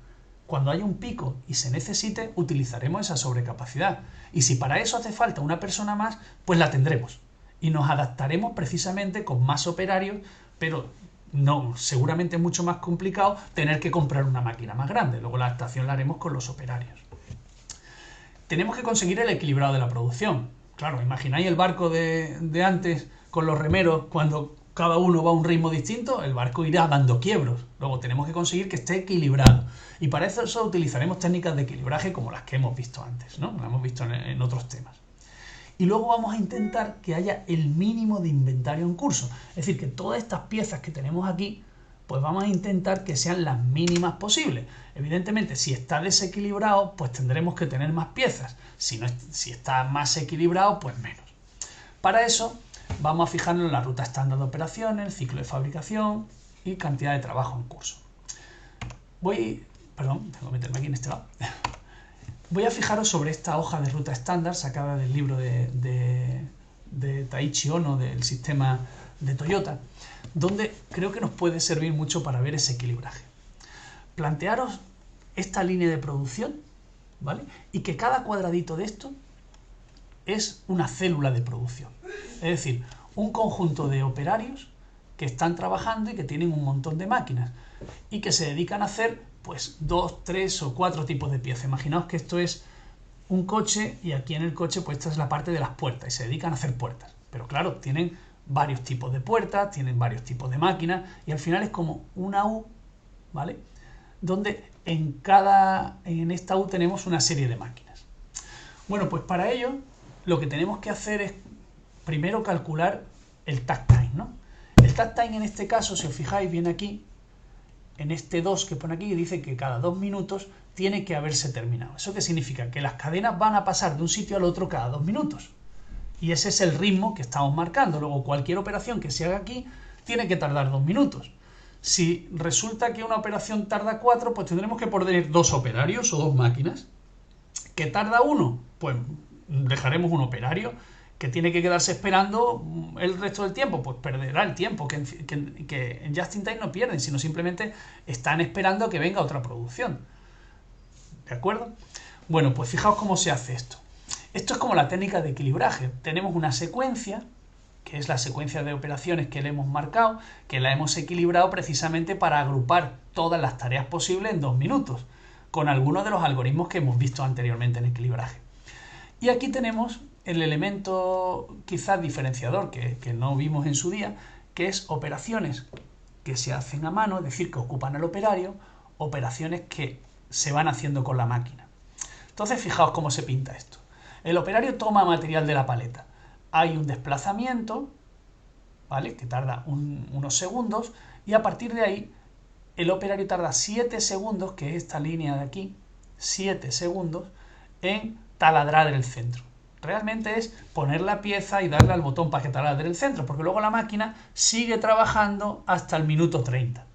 Cuando haya un pico y se necesite, utilizaremos esa sobrecapacidad. Y si para eso hace falta una persona más, pues la tendremos. Y nos adaptaremos precisamente con más operarios, pero no, seguramente es mucho más complicado tener que comprar una máquina más grande. Luego la adaptación la haremos con los operarios. Tenemos que conseguir el equilibrado de la producción. Claro, imagináis el barco de antes con los remeros, cuando cada uno va a un ritmo distinto, el barco irá dando quiebros. Luego tenemos que conseguir que esté equilibrado. Y para eso utilizaremos técnicas de equilibraje como las que hemos visto antes, ¿no? Las hemos visto en otros temas. Y luego vamos a intentar que haya el mínimo de inventario en curso. Es decir, que todas estas piezas que tenemos aquí, pues vamos a intentar que sean las mínimas posibles. Evidentemente, si está desequilibrado, pues tendremos que tener más piezas. Si está más equilibrado, pues menos. Para eso, vamos a fijarnos en la ruta estándar de operaciones, el ciclo de fabricación y cantidad de trabajo en curso. Perdón, tengo que meterme aquí en este lado. Voy a fijaros sobre esta hoja de ruta estándar sacada del libro de Taiichi Ohno del sistema de Toyota, donde creo que nos puede servir mucho para ver ese equilibraje. Plantearos esta línea de producción, ¿vale? Y que cada cuadradito de esto es una célula de producción. Es decir, un conjunto de operarios que están trabajando y que tienen un montón de máquinas y que se dedican a hacer pues 2, 3 o 4 tipos de piezas. Imaginaos que esto es un coche y aquí en el coche pues esta es la parte de las puertas y se dedican a hacer puertas. Pero claro, tienen varios tipos de puertas, tienen varios tipos de máquinas y al final es como una U, ¿vale? Donde en esta U tenemos una serie de máquinas. Bueno, pues para ello lo que tenemos que hacer es primero calcular el takt time, ¿no? El takt time en este caso, si os fijáis, viene aquí, en este 2 que pone aquí, y dice que cada 2 minutos tiene que haberse terminado. ¿Eso qué significa? Que las cadenas van a pasar de un sitio al otro cada 2 minutos. Y ese es el ritmo que estamos marcando. Luego cualquier operación que se haga aquí tiene que tardar 2 minutos. Si resulta que una operación tarda 4, pues tendremos que poner 2 operarios o 2 máquinas. ¿Que tarda 1? Pues dejaremos un operario. ¿Que tiene que quedarse esperando el resto del tiempo? Pues perderá el tiempo, que en Just in Time no pierden, sino simplemente están esperando a que venga otra producción. ¿De acuerdo? Bueno, pues fijaos cómo se hace esto. Esto es como la técnica de equilibraje. Tenemos una secuencia, que es la secuencia de operaciones que le hemos marcado, que la hemos equilibrado precisamente para agrupar todas las tareas posibles en 2 minutos, con algunos de los algoritmos que hemos visto anteriormente en equilibraje. Y aquí tenemos el elemento quizás diferenciador que no vimos en su día, que es operaciones que se hacen a mano, es decir, que ocupan al operario, operaciones que se van haciendo con la máquina. Entonces, fijaos cómo se pinta esto. El operario toma material de la paleta. Hay un desplazamiento, ¿vale?, que tarda unos segundos, y a partir de ahí el operario tarda 7 segundos, que es esta línea de aquí, 7 segundos, en taladrar el centro. Realmente es poner la pieza y darle al botón para que taladre el centro, porque luego la máquina sigue trabajando hasta el minuto 30,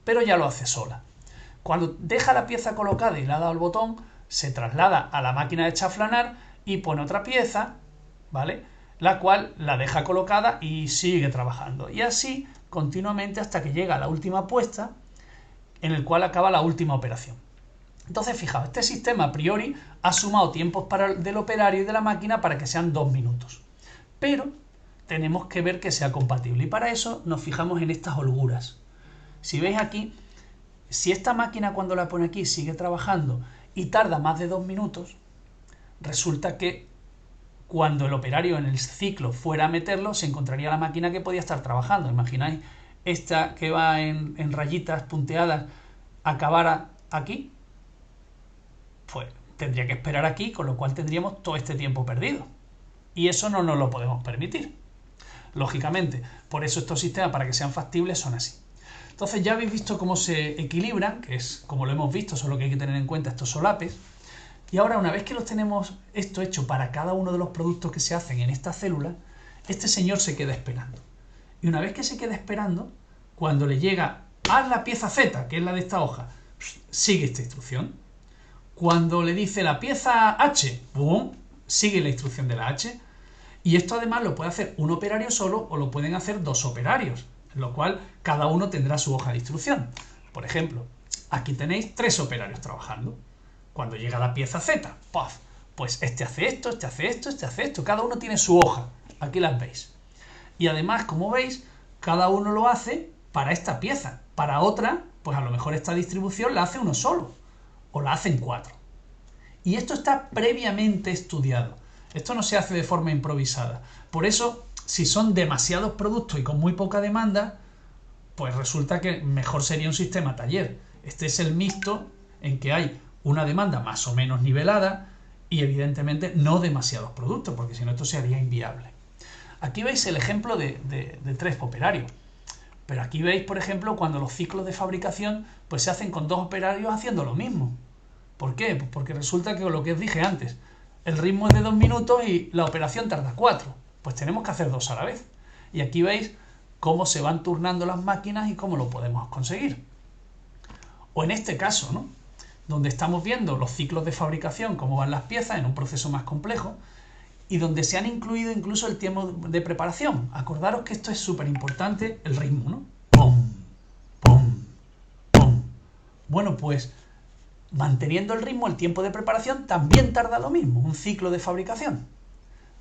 pero ya lo hace sola. Cuando deja la pieza colocada y le ha dado al botón, se traslada a la máquina de chaflanar y pone otra pieza, ¿vale?, la cual la deja colocada y sigue trabajando. Y así continuamente hasta que llega a la última puesta, en el cual acaba la última operación. Entonces, fijaos, este sistema a priori ha sumado tiempos del operario y de la máquina para que sean 2 minutos. Pero tenemos que ver que sea compatible y para eso nos fijamos en estas holguras. Si veis aquí, si esta máquina cuando la pone aquí sigue trabajando y tarda más de 2 minutos, resulta que cuando el operario en el ciclo fuera a meterlo, se encontraría la máquina que podía estar trabajando. Imagináis esta que va en rayitas punteadas acabara aquí, pues tendría que esperar aquí, con lo cual tendríamos todo este tiempo perdido. Y eso no nos lo podemos permitir. Lógicamente, por eso estos sistemas, para que sean factibles, son así. Entonces ya habéis visto cómo se equilibran, que es como lo hemos visto, solo que hay que tener en cuenta estos solapes. Y ahora, una vez que los tenemos esto hecho para cada uno de los productos que se hacen en esta célula, este señor se queda esperando. Y una vez que se queda esperando, cuando le llega a la pieza Z, que es la de esta hoja, sigue esta instrucción. Cuando le dice la pieza H, ¡pum!, sigue la instrucción de la H. Y esto además lo puede hacer un operario solo o lo pueden hacer 2 operarios, en lo cual cada uno tendrá su hoja de instrucción. Por ejemplo, aquí tenéis 3 operarios trabajando. Cuando llega la pieza Z, ¡puff!, pues este hace esto, este hace esto, este hace esto. Cada uno tiene su hoja. Aquí las veis. Y además, como veis, cada uno lo hace para esta pieza. Para otra, pues a lo mejor esta distribución la hace uno solo. O la hacen 4. Y esto está previamente estudiado. Esto no se hace de forma improvisada. Por eso, si son demasiados productos y con muy poca demanda, pues resulta que mejor sería un sistema taller. Este es el mixto en que hay una demanda más o menos nivelada y evidentemente no demasiados productos, porque si no esto sería inviable. Aquí veis el ejemplo de 3 operarios. Pero aquí veis, por ejemplo, cuando los ciclos de fabricación pues se hacen con 2 operarios haciendo lo mismo. ¿Por qué? Pues porque resulta que lo que os dije antes, el ritmo es de 2 minutos y la operación tarda 4. Pues tenemos que hacer 2 a la vez. Y aquí veis cómo se van turnando las máquinas y cómo lo podemos conseguir. O en este caso, ¿no?, donde estamos viendo los ciclos de fabricación, cómo van las piezas en un proceso más complejo, y donde se han incluido incluso el tiempo de preparación. Acordaros que esto es súper importante, el ritmo, ¿no? ¡Pum! ¡Pum! ¡Pum! Bueno, pues manteniendo el ritmo, el tiempo de preparación también tarda lo mismo, un ciclo de fabricación.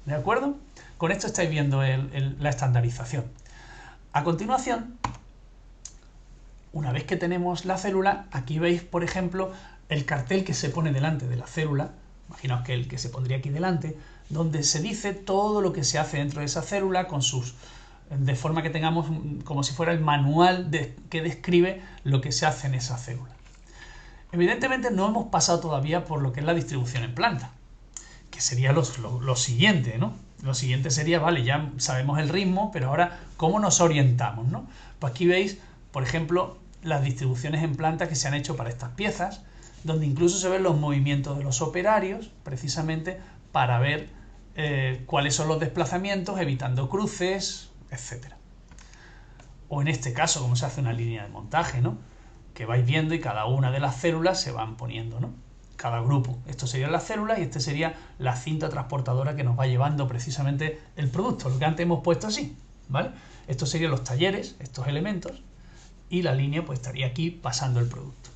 ¿De acuerdo? Con esto estáis viendo la estandarización. A continuación, una vez que tenemos la célula, aquí veis, por ejemplo, el cartel que se pone delante de la célula, imaginaos que el que se pondría aquí delante, donde se dice todo lo que se hace dentro de esa célula de forma que tengamos como si fuera el manual que describe lo que se hace en esa célula. Evidentemente no hemos pasado todavía por lo que es la distribución en planta, que sería lo siguiente, ¿no? Lo siguiente sería, vale, ya sabemos el ritmo, pero ahora, ¿cómo nos orientamos, no? Pues aquí veis, por ejemplo, las distribuciones en planta que se han hecho para estas piezas, donde incluso se ven los movimientos de los operarios, precisamente para ver cuáles son los desplazamientos, evitando cruces, etc. O en este caso, cómo se hace una línea de montaje, ¿no?, que vais viendo y cada una de las células se van poniendo, ¿no?, cada grupo. Esto sería la célula y este sería la cinta transportadora que nos va llevando precisamente el producto, lo que antes hemos puesto así, ¿vale? Estos serían los talleres, estos elementos, y la línea pues estaría aquí pasando el producto.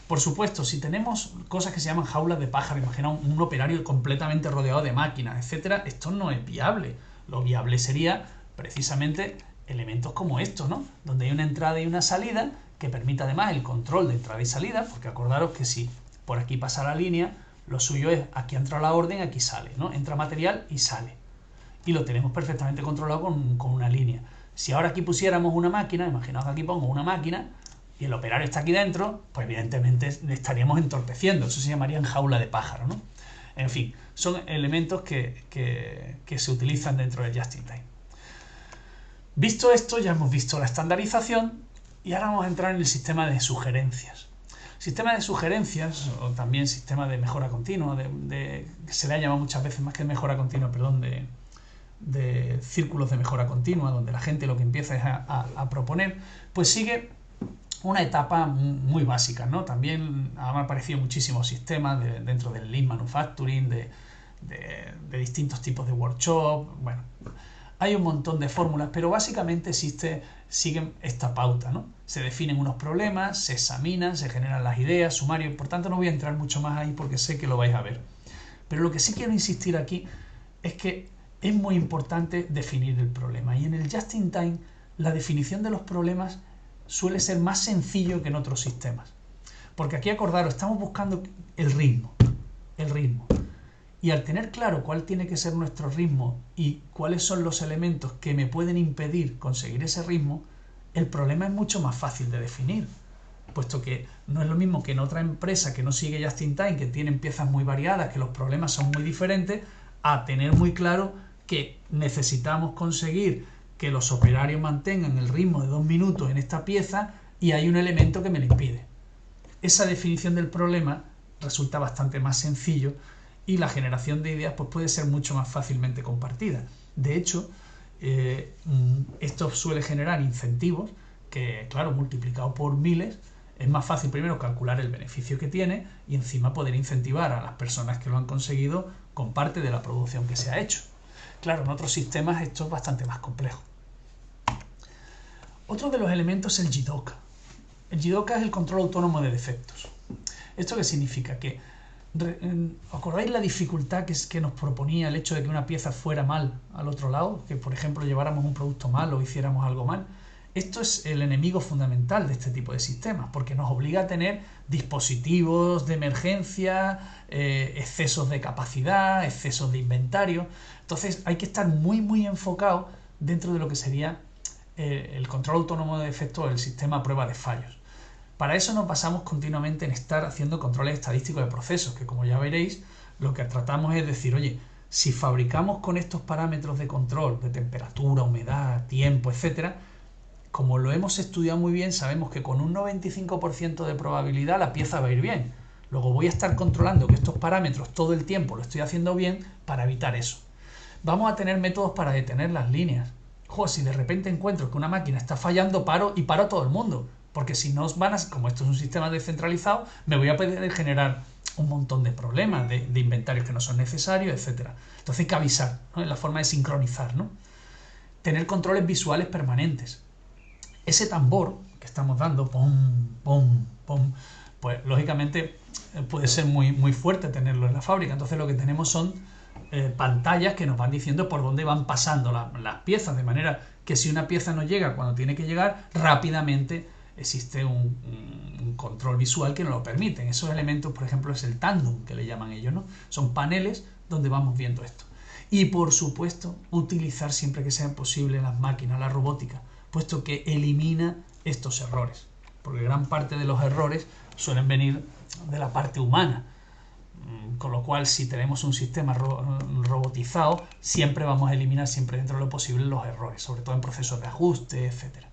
Por supuesto, si tenemos cosas que se llaman jaulas de pájaro, imagina un operario completamente rodeado de máquinas, etcétera, esto no es viable. Lo viable sería precisamente elementos como estos, ¿no?, donde hay una entrada y una salida que permita además el control de entrada y salida, porque acordaros que si por aquí pasa la línea, lo suyo es aquí entra la orden, aquí sale, ¿no?, entra material y sale. Y lo tenemos perfectamente controlado con una línea. Si ahora aquí pusiéramos una máquina, imaginaos que aquí pongo una máquina y el operario está aquí dentro, pues evidentemente estaríamos entorpeciendo. Eso se llamaría jaula de pájaro, ¿no? En fin, son elementos que se utilizan dentro del Just in Time. Visto esto, ya hemos visto la estandarización y ahora vamos a entrar en el sistema de sugerencias. Sistema de sugerencias, o también sistema de mejora continua, que se le ha llamado muchas veces, más que mejora continua, perdón, de círculos de mejora continua, donde la gente lo que empieza es a proponer, pues sigue una etapa muy básica, ¿no? También han aparecido muchísimos sistemas dentro del Lean Manufacturing, de distintos tipos de workshop. Bueno, hay un montón de fórmulas, pero básicamente siguen esta pauta, ¿no? Se definen unos problemas, se examinan, se generan las ideas, sumario. Por tanto, no voy a entrar mucho más ahí porque sé que lo vais a ver. Pero lo que sí quiero insistir aquí es que es muy importante definir el problema. Y en el Just in Time, la definición de los problemas suele ser más sencillo que en otros sistemas. Porque aquí, acordaros, estamos buscando el ritmo. Y al tener claro cuál tiene que ser nuestro ritmo y cuáles son los elementos que me pueden impedir conseguir ese ritmo, el problema es mucho más fácil de definir. Puesto que no es lo mismo que en otra empresa que no sigue Just in Time, que tienen piezas muy variadas, que los problemas son muy diferentes, a tener muy claro que necesitamos conseguir que los operarios mantengan el ritmo de 2 minutos en esta pieza y hay un elemento que me lo impide. Esa definición del problema resulta bastante más sencillo y la generación de ideas pues, puede ser mucho más fácilmente compartida. De hecho, esto suele generar incentivos que, claro, multiplicado por miles, es más fácil primero calcular el beneficio que tiene y encima poder incentivar a las personas que lo han conseguido con parte de la producción que se ha hecho. Claro, en otros sistemas esto es bastante más complejo. Otro de los elementos es el JIDOKA. El JIDOKA es el control autónomo de defectos. ¿Esto qué significa? Que, ¿acordáis la dificultad que nos proponía el hecho de que una pieza fuera mal al otro lado? Que, por ejemplo, lleváramos un producto mal o hiciéramos algo mal. Esto es el enemigo fundamental de este tipo de sistemas, porque nos obliga a tener dispositivos de emergencia, excesos de capacidad, excesos de inventario. Entonces hay que estar muy enfocado dentro de lo que sería el control autónomo de defectos o el sistema a prueba de fallos. Para eso nos basamos continuamente en estar haciendo controles estadísticos de procesos, que como ya veréis, lo que tratamos es decir, oye, si fabricamos con estos parámetros de control, de temperatura, humedad, tiempo, etcétera, como lo hemos estudiado muy bien, sabemos que con un 95% de probabilidad la pieza va a ir bien. Luego voy a estar controlando que estos parámetros todo el tiempo lo estoy haciendo bien para evitar eso. Vamos a tener métodos para detener las líneas. Jo, si de repente encuentro que una máquina está fallando, paro a todo el mundo. Porque si no van a, como esto es un sistema descentralizado, me voy a poder generar un montón de problemas, de inventarios que no son necesarios, etcétera. Entonces hay que avisar, ¿no? Es la forma de sincronizar, ¿no? Tener controles visuales permanentes. Ese tambor que estamos dando, pom, pom, pom, pues lógicamente puede ser muy fuerte tenerlo en la fábrica. Entonces lo que tenemos son pantallas que nos van diciendo por dónde van pasando las piezas, de manera que si una pieza no llega cuando tiene que llegar, rápidamente existe un control visual que nos lo permite. Esos elementos, por ejemplo, es el tándem, que le llaman ellos, ¿no? Son paneles donde vamos viendo esto. Y, por supuesto, utilizar siempre que sea posible las máquinas, la robótica, puesto que elimina estos errores. Porque gran parte de los errores suelen venir de la parte humana. Con lo cual, si tenemos un sistema robotizado, siempre vamos a eliminar siempre dentro de lo posible los errores, sobre todo en procesos de ajuste, etc.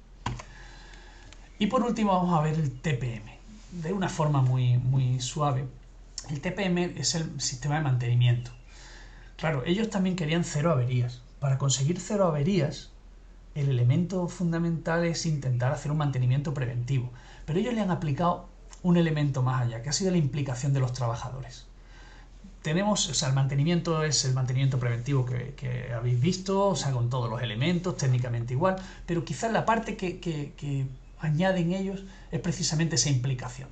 Y por último vamos a ver el TPM, de una forma muy suave. El TPM es el sistema de mantenimiento. Claro, ellos también querían 0 averías. Para conseguir 0 averías, el elemento fundamental es intentar hacer un mantenimiento preventivo. Pero ellos le han aplicado un elemento más allá, que ha sido la implicación de los trabajadores. Tenemos, o sea, el mantenimiento es el mantenimiento preventivo que habéis visto, o sea, con todos los elementos, técnicamente igual, pero quizás la parte que añaden ellos es precisamente esa implicación.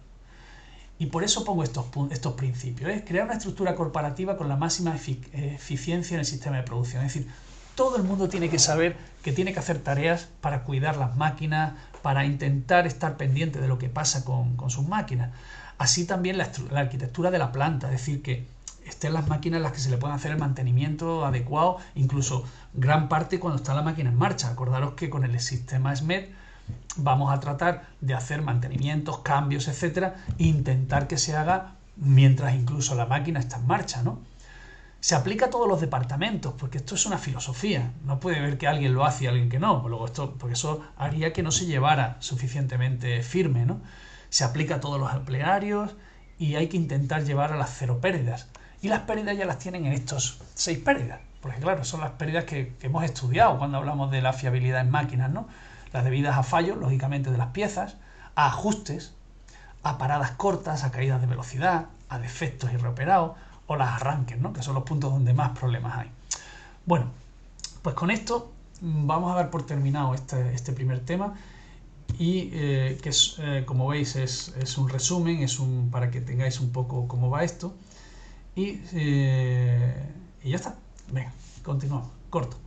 Y por eso pongo estos principios. Es crear una estructura corporativa con la máxima eficiencia en el sistema de producción. Es decir, todo el mundo tiene que saber que tiene que hacer tareas para cuidar las máquinas, para intentar estar pendiente de lo que pasa con sus máquinas. Así también la arquitectura de la planta, es decir, que estén las máquinas en las que se le pueda hacer el mantenimiento adecuado, incluso gran parte cuando está la máquina en marcha. Acordaros que con el sistema SMED vamos a tratar de hacer mantenimientos, cambios, etcétera, e intentar que se haga mientras incluso la máquina está en marcha, ¿no? Se aplica a todos los departamentos, porque esto es una filosofía. No puede ver que alguien lo hace y alguien que no, porque eso haría que no se llevara suficientemente firme, ¿no? Se aplica a todos los emplearios y hay que intentar llevar a las 0 pérdidas. Y las pérdidas ya las tienen en estos 6 pérdidas, porque claro, son las pérdidas que hemos estudiado cuando hablamos de la fiabilidad en máquinas, ¿no? Las debidas a fallos, lógicamente, de las piezas, a ajustes, a paradas cortas, a caídas de velocidad, a defectos irreoperados o las arranques, ¿no? Que son los puntos donde más problemas hay. Bueno, pues con esto vamos a dar por terminado este primer tema y que es, como veis es un resumen, para que tengáis un poco cómo va esto y ya está. Venga, continuamos. Corto.